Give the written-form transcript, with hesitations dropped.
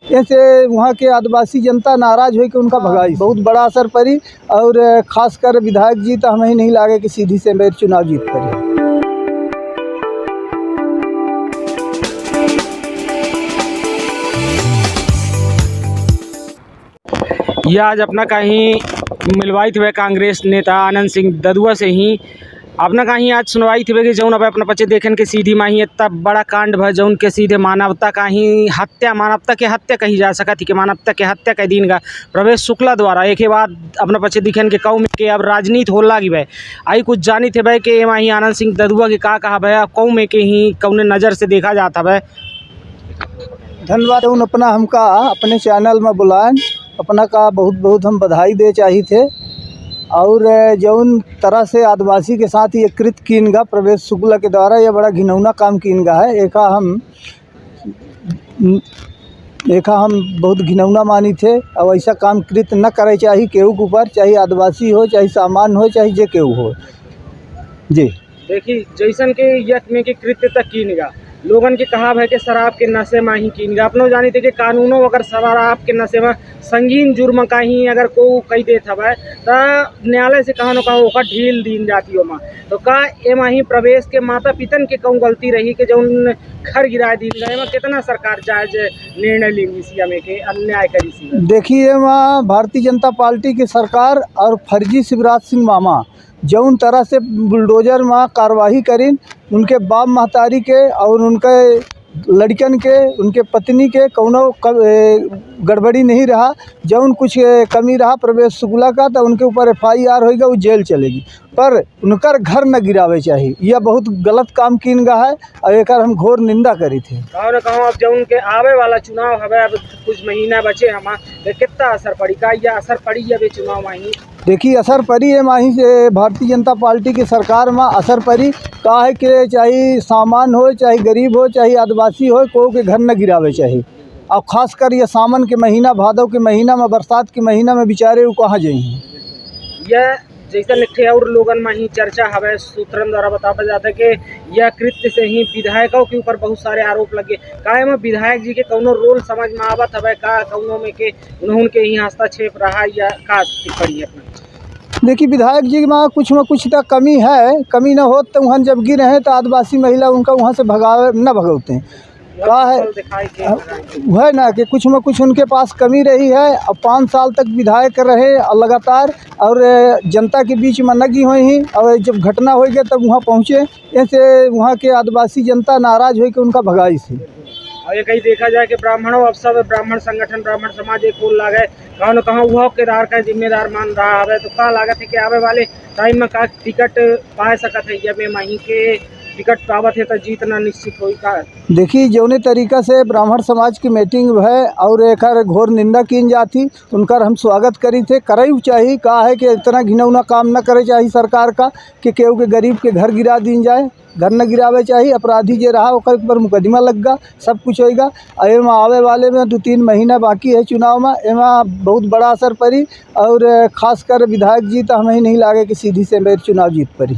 ऐसे वहाँ के आदिवासी जनता नाराज हो के उनका भगाई बहुत बड़ा असर पड़ी। और खासकर विधायक जी तो हमें ही नहीं लागे कि सीधी से मेरे चुनाव जीत पड़ी। यह आज अपना कहीं मिलवाई थे कांग्रेस नेता आनंद सिंह ददुआ से ही अपना कहीं आज सुनवाई थी कि जौन अब अपना बच्चे देखन के सीधी माही इतना बड़ा कांड भ जौन के सीधे मानवता का ही हत्या, मानवता के हत्या कही जा सकती कि मानवता के हत्या के दिन का प्रवेश शुक्ला द्वारा एक बाद अपना बच्चे दिखन के कौ में के अब राजनीति हो लगी भाई आई कुछ जानी थे भाई कि वहीं आनंद सिंह ददुआ के का कहा भाई कौ में के ही कौने नज़र से देखा जाता भाई। धन्यवाद उन अपना हमका अपने चैनल में बुलाएं, अपना का बहुत बहुत हम बधाई दे चाहिए थे। और जौन तरह से आदिवासी के साथ ये कृत कीनगा प्रवेश शुक्ला के द्वारा ये बड़ा घिनौना काम कीनगा है। एका हम बहुत घिनौना मानी थे और ऐसा काम कृत न करे चाहिए केहू के ऊपर, चाहे आदिवासी हो चाहे सामान्य हो चाहे जे केहू हो जी। देखिए जैसन के यत में के कृत्य तक कीनगा लोगन के कहा है कि शराब के नशे में ही कीनगा अपनों जानी थे कि कानूनों अगर शराब के नशे में संगीन जुर्म का ही अगर को कही देता है तो न्यायालय से कहा न कहा ओकर ढील दीन जाती हो माँ तो का एमा ही प्रवेश के माता पितन के कहूँ गलती रही कि जौन घर गिरा दी गए में कितना सरकार जायज निर्णय ली इसिया में के अन्याय करी सी। देखिए वहाँ भारतीय जनता पार्टी की सरकार और फर्जी शिवराज सिंह मामा जौन तरह से बुलडोजर में कार्रवाई करी उनके बाप महतारी के और उनके लड़कन के उनके पत्नी के कौनो गड़बड़ी नहीं रहा। जौन कुछ कमी रहा प्रवेश शुक्ला का तो उनके ऊपर FIR होगा, वो जेल चलेगी, पर उनकर घर न गिरावे चाहिए। यह बहुत गलत काम कीनगा है और एक हम घोर निंदा करी थे। कहो न कहो अब जौन के आवे वाला चुनाव हवे अब कुछ महीना बचे हम कितना असर पड़ी का या असर पड़ी अब चुनाव माही। देखिए असर पड़ी है माही से भारतीय जनता पार्टी की सरकार में असर पड़ी का है कि चाहे सामान्य हो चाहे गरीब हो चाहे आदिवासी हो को के घर न गिरावे चाहिए। और ख़ासकर ये सावन के महीना भादव के महीना में बरसात के महीना में बेचारे वो कहाँ जाइए। यह जैसा लिखे और लोगन में ही चर्चा हवे सूत्रन द्वारा बताया जाता है कि यह कृत्य से ही विधायकों के ऊपर बहुत सारे आरोप लगे काहे में विधायक जी के कौनो रोल समझ में आवत हवे का कौनो में के उनके ही हस्तक्षेप रहा या का टिप्पणी अपना। देखिए विधायक जी में कुछ तो कमी है, कमी न हो तो वहाँ जब गिर रहे तो आदिवासी महिला उनका वहाँ से भगावे न भगवते हैं का है वह ना कि कुछ में कुछ उनके पास कमी रही है। अब 5 साल तक विधायक रहे लगातार और जनता के बीच में नगी हुई ही और जब घटना हो गई तब वहाँ पहुँचे, ऐसे वहाँ के आदिवासी जनता नाराज हो के उनका भगाई से। और ये कहीं देखा जाए कि ब्राह्मणों अब सब ब्राह्मण संगठन ब्राह्मण समाज एक फूल लागे कहाँ न कहाँ वह किरदार का जिम्मेदार मान रहा है तो का लागत है कि आवे वाले टाइम में का टिकट पा सकत है जब माही के टिकट पावत है तो जीतना निश्चित होई का। देखिए जौने तरीका से ब्राह्मण समाज की मीटिंग है और एक घोर निंदा की जाती उनकर हम स्वागत करी थे करई चाहिए का है कि इतना घिनौना काम न करे चाहिए सरकार का कि केहू के गरीब के घर गिरा दी जाए, घर न गिरावे चाहिए। अपराधी जो रहा ओकर पर मुकदमा लगगा सब कुछ होगा। एम आवे वाले में 2-3 महीना बाकी है चुनाव में, एम बहुत बड़ा असर पड़ी और ख़ासकर विधायक जी तो हमें ही नहीं लागे कि सीधी से मेरे चुनाव जीत पड़ी।